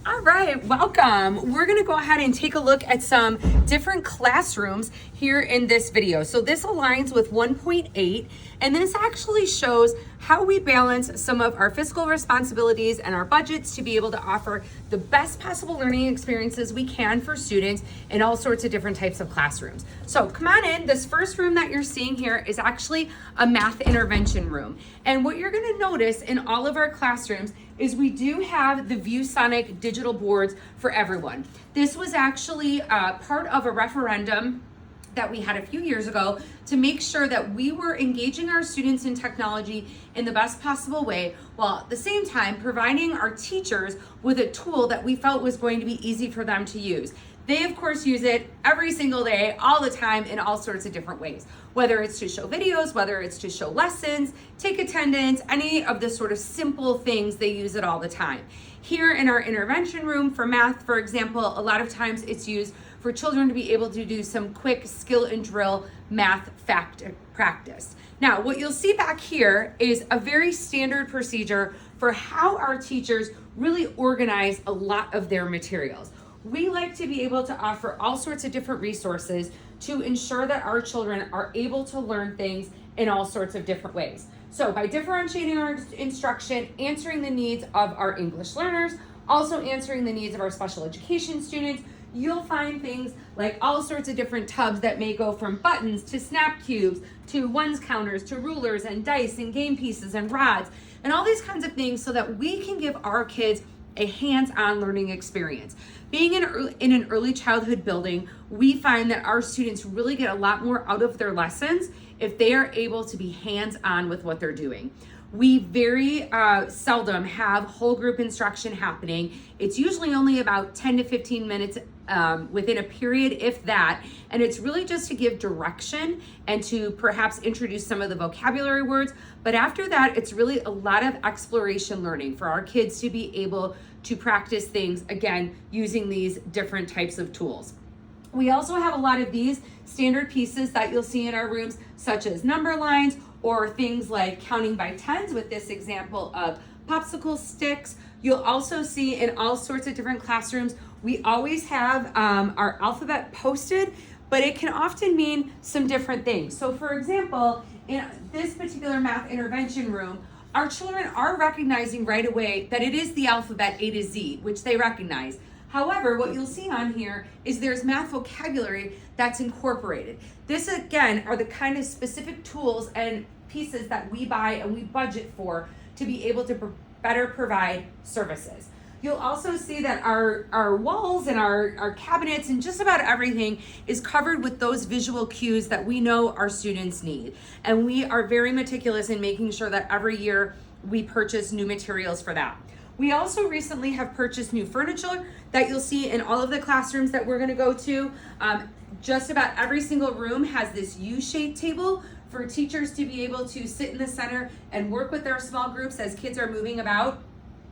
All right, welcome. We're gonna go ahead and take a look at some different classrooms here in this video. So this aligns with 1.8, and this actually shows how we balance some of our fiscal responsibilities and our budgets to be able to offer the best possible learning experiences we can for students in all sorts of different types of classrooms. So come on in. This first room that you're seeing here is actually a math intervention room. And what you're gonna notice in all of our classrooms is we do have the ViewSonic digital boards for everyone. This was actually part of a referendum that we had a few years ago to make sure that we were engaging our students in technology in the best possible way, while at the same time providing our teachers with a tool that we felt was going to be easy for them to use. They, of course, use it every single day, all the time, in all sorts of different ways. Whether it's to show videos, whether it's to show lessons, take attendance, any of the sort of simple things, they use it all the time. Here in our intervention room for math, for example, a lot of times it's used for children to be able to do some quick skill and drill math fact practice. Now, what you'll see back here is a very standard procedure for how our teachers really organize a lot of their materials. We like to be able to offer all sorts of different resources to ensure that our children are able to learn things in all sorts of different ways. So by differentiating our instruction, answering the needs of our English learners, also answering the needs of our special education students, you'll find things like all sorts of different tubs that may go from buttons to snap cubes to ones counters to rulers and dice and game pieces and rods and all these kinds of things so that we can give our kids a hands-on learning experience. Being in an early childhood building, we find that our students really get a lot more out of their lessons if they are able to be hands-on with what they're doing. We very seldom have whole group instruction happening. It's usually only about 10 to 15 minutes within a period, if that, and it's really just to give direction and to perhaps introduce some of the vocabulary words. But after that, it's really a lot of exploration learning for our kids to be able to practice things, again, using these different types of tools. We also have a lot of these standard pieces that you'll see in our rooms, such as number lines or things like counting by tens with this example of popsicle sticks. You'll also see in all sorts of different classrooms, we always have our alphabet posted, but it can often mean some different things. So for example, in this particular math intervention room, our children are recognizing right away that it is the alphabet A to Z, which they recognize. However, what you'll see on here is there's math vocabulary that's incorporated. This again are the kind of specific tools and pieces that we buy and we budget for to be able to better provide services. You'll also see that our walls and our cabinets and just about everything is covered with those visual cues that we know our students need. And we are very meticulous in making sure that every year we purchase new materials for that. We also recently have purchased new furniture that you'll see in all of the classrooms that we're gonna go to. Just about every single room has this U-shaped table for teachers to be able to sit in the center and work with their small groups as kids are moving about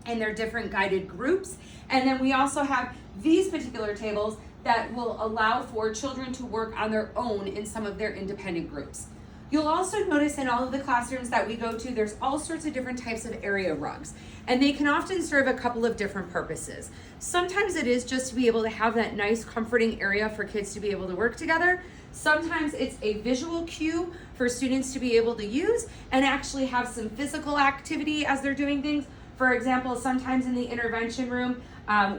in their different guided groups. And then we also have these particular tables that will allow for children to work on their own in some of their independent groups. You'll also notice in all of the classrooms that we go to, there's all sorts of different types of area rugs, and they can often serve a couple of different purposes. Sometimes it is just to be able to have that nice comforting area for kids to be able to work together. Sometimes it's a visual cue for students to be able to use and actually have some physical activity as they're doing things. For example, sometimes in the intervention room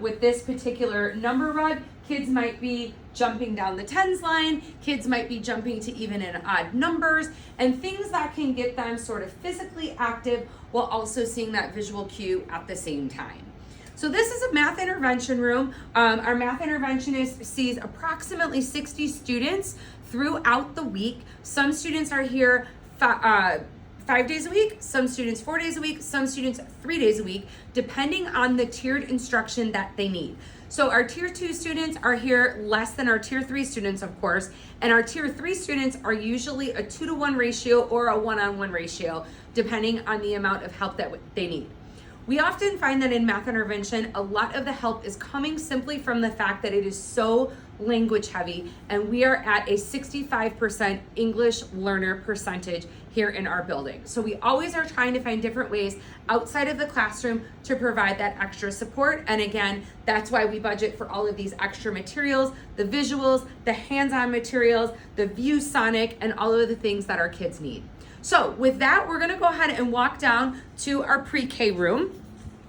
with this particular number rug, kids might be jumping down the tens line, kids might be jumping to even and odd numbers, and things that can get them sort of physically active while also seeing that visual cue at the same time. So this is a math intervention room. Our math interventionist sees approximately 60 students throughout the week. Some students are here 5 days a week, some students 4 days a week, some students 3 days a week, depending on the tiered instruction that they need. So our tier 2 students are here less than our tier 3 students, of course, and our tier 3 students are usually a 2-to-1 ratio or a 1-on-1 ratio, depending on the amount of help that they need. We often find that in math intervention, a lot of the help is coming simply from the fact that it is so language heavy, and we are at a 65% English learner percentage here in our building. So we always are trying to find different ways outside of the classroom to provide that extra support. And again, that's why we budget for all of these extra materials, the visuals, the hands-on materials, the ViewSonic, and all of the things that our kids need. So with that, we're gonna go ahead and walk down to our pre-K room.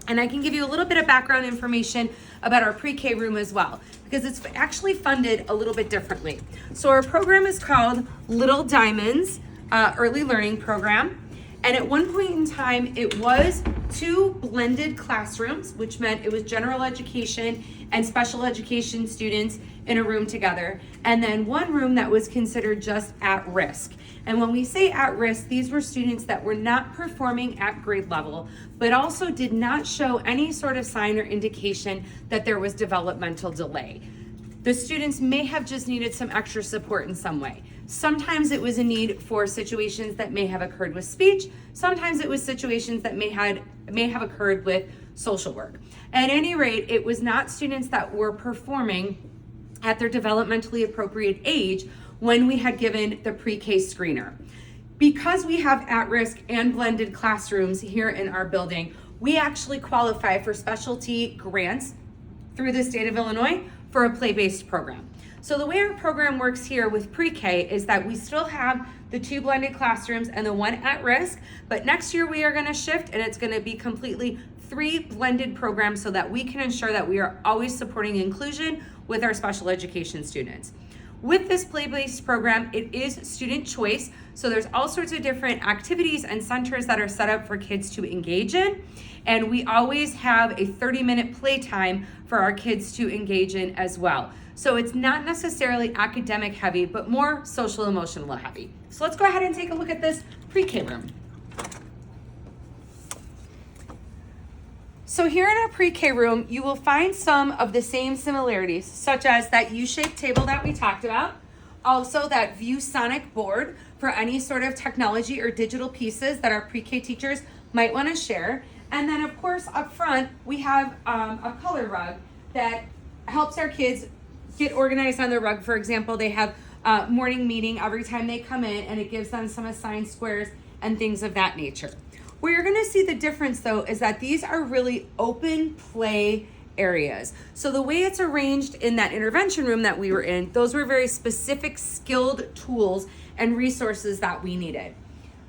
And I can give you a little bit of background information about our pre-K room as well, because it's actually funded a little bit differently. So our program is called Little Diamonds Early Learning Program. And at one point in time, it was 2 blended classrooms, which meant it was general education and special education students in a room together. And then 1 room that was considered just at risk. And when we say at risk, these were students that were not performing at grade level, but also did not show any sort of sign or indication that there was developmental delay. The students may have just needed some extra support in some way. Sometimes it was a need for situations that may have occurred with speech. Sometimes it was situations that may have occurred with social work. At any rate, it was not students that were performing at their developmentally appropriate age when we had given the pre-K screener. Because we have at-risk and blended classrooms here in our building, we actually qualify for specialty grants through the state of Illinois for a play-based program. So the way our program works here with pre-K is that we still have the 2 blended classrooms and the 1 at risk, but next year we are gonna shift and it's gonna be completely 3 blended programs so that we can ensure that we are always supporting inclusion with our special education students. With this play-based program, it is student choice, so there's all sorts of different activities and centers that are set up for kids to engage in, and we always have a 30-minute playtime for our kids to engage in as well. So it's not necessarily academic heavy, but more social emotional heavy. So let's go ahead and take a look at this pre-K room. So here in our pre-K room, you will find some of the same similarities, such as that U-shaped table that we talked about, also that ViewSonic board for any sort of technology or digital pieces that our pre-K teachers might want to share. And then of course up front, we have a color rug that helps our kids get organized on the rug. For example, they have a morning meeting every time they come in, and it gives them some assigned squares and things of that nature. Where you're gonna see the difference though is that these are really open play areas. So the way it's arranged in that intervention room that we were in, those were very specific skilled tools and resources that we needed.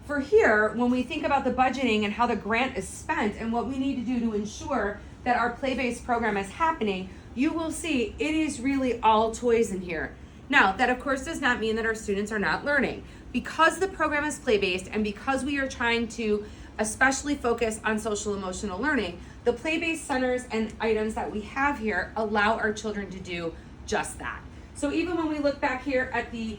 For here, when we think about the budgeting and how the grant is spent and what we need to do to ensure that our play-based program is happening, you will see it is really all toys in here. Now, that of course does not mean that our students are not learning. Because the program is play-based and because we are trying to especially focus on social emotional learning, the play-based centers and items that we have here allow our children to do just that. So even when we look back here at the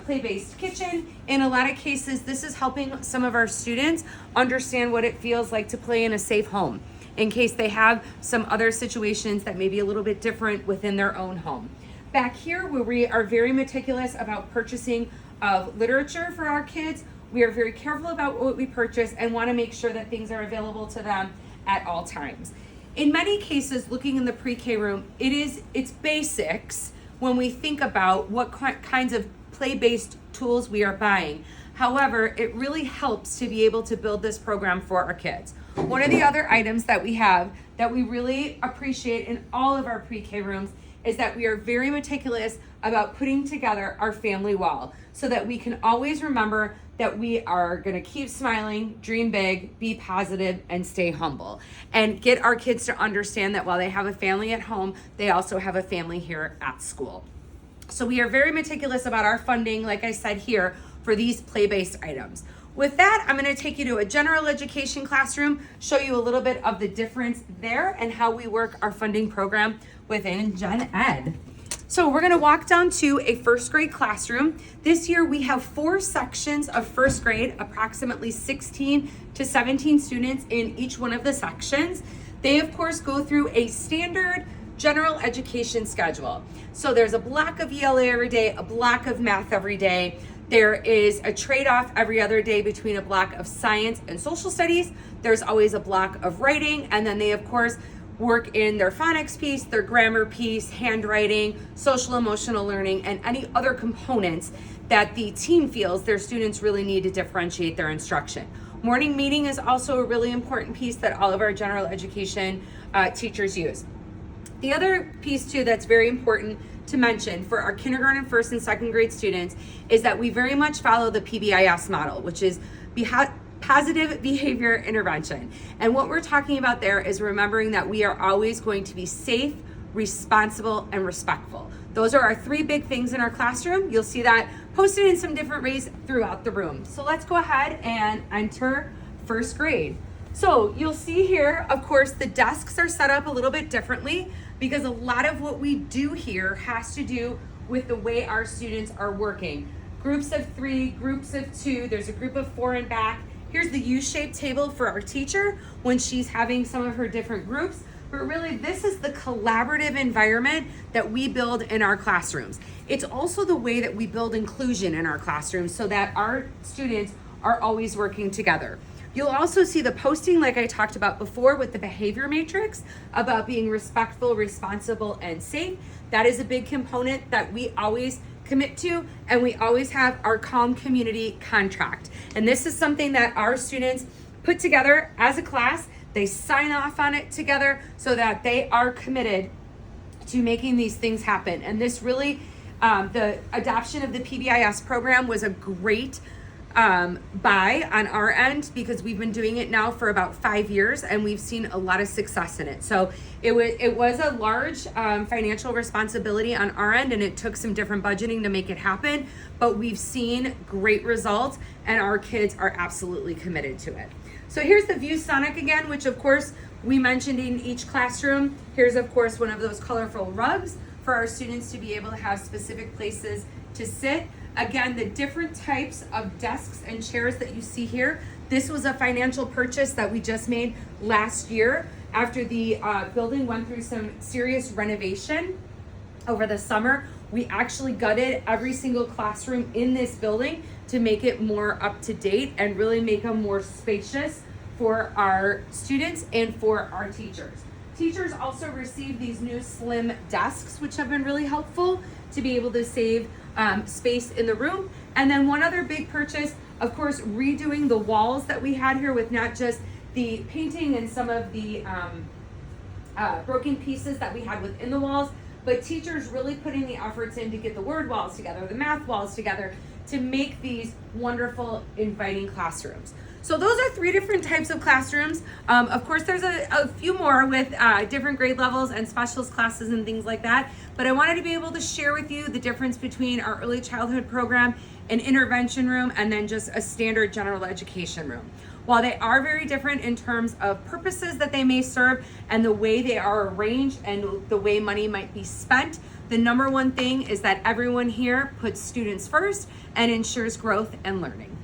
play-based kitchen, in a lot of cases, this is helping some of our students understand what it feels like to play in a safe home, in case they have some other situations that may be a little bit different within their own home. Back here, where we are very meticulous about purchasing of literature for our kids, we are very careful about what we purchase and want to make sure that things are available to them at all times. In many cases, looking in the pre-K room, it's basics when we think about what kinds of play-based tools we are buying. However, it really helps to be able to build this program for our kids. One of the other items that we have that we really appreciate in all of our pre-K rooms is that we are very meticulous about putting together our family wall so that we can always remember that we are gonna keep smiling, dream big, be positive, and stay humble. And get our kids to understand that while they have a family at home, they also have a family here at school. So we are very meticulous about our funding, like I said here, for these play-based items. With that, I'm gonna take you to a general education classroom, show you a little bit of the difference there and how we work our funding program within Gen Ed. So we're gonna walk down to a first grade classroom. This year we have 4 sections of first grade, approximately 16 to 17 students in each one of the sections. They of course go through a standard general education schedule. So there's a block of ELA every day, a block of math every day. There is a trade-off every other day between a block of science and social studies. There's always a block of writing, and then they of course work in their phonics piece, their grammar piece, handwriting, social emotional learning, and any other components that the team feels their students really need to differentiate their instruction. Morning meeting is also a really important piece that all of our general education teachers use. The other piece too that's very important to mention for our kindergarten, first and second grade students is that we very much follow the PBIS model, which is positive behavior intervention. And what we're talking about there is remembering that we are always going to be safe, responsible, and respectful. Those are our three big things in our classroom. You'll see that posted in some different ways throughout the room. So let's go ahead and enter first grade. So you'll see here, of course, the desks are set up a little bit differently because a lot of what we do here has to do with the way our students are working. Groups of 3, groups of 2, there's a group of 4 in back. Here's the U-shaped table for our teacher when she's having some of her different groups. But really, this is the collaborative environment that we build in our classrooms. It's also the way that we build inclusion in our classrooms so that our students are always working together. You'll also see the posting like I talked about before with the behavior matrix about being respectful, responsible, and safe. That is a big component that we always commit to, and we always have our Calm Community contract. And this is something that our students put together as a class. They sign off on it together so that they are committed to making these things happen. And this really, the adoption of the PBIS program was a great buy on our end because we've been doing it now for about 5 years and we've seen a lot of success in it. So it was a large financial responsibility on our end, and it took some different budgeting to make it happen, but we've seen great results and our kids are absolutely committed to it. So here's the ViewSonic again, which of course we mentioned in each classroom. Here's of course one of those colorful rugs for our students to be able to have specific places to sit. Again, the different types of desks and chairs that you see here, this was a financial purchase that we just made last year after the building went through some serious renovation over the summer. We actually gutted every single classroom in this building to make it more up to date and really make them more spacious for our students and for our teachers. Teachers also received these new slim desks, which have been really helpful to be able to save space in the room. And then one other big purchase, of course, redoing the walls that we had here with not just the painting and some of the broken pieces that we had within the walls, but teachers really putting the efforts in to get the word walls together, the math walls together, to make these wonderful, inviting classrooms. So those are 3 different types of classrooms. Of course, there's a few more with different grade levels and specialist classes and things like that. But I wanted to be able to share with you the difference between our early childhood program, an intervention room, and then just a standard general education room. While they are very different in terms of purposes that they may serve and the way they are arranged and the way money might be spent, the number one thing is that everyone here puts students first and ensures growth and learning.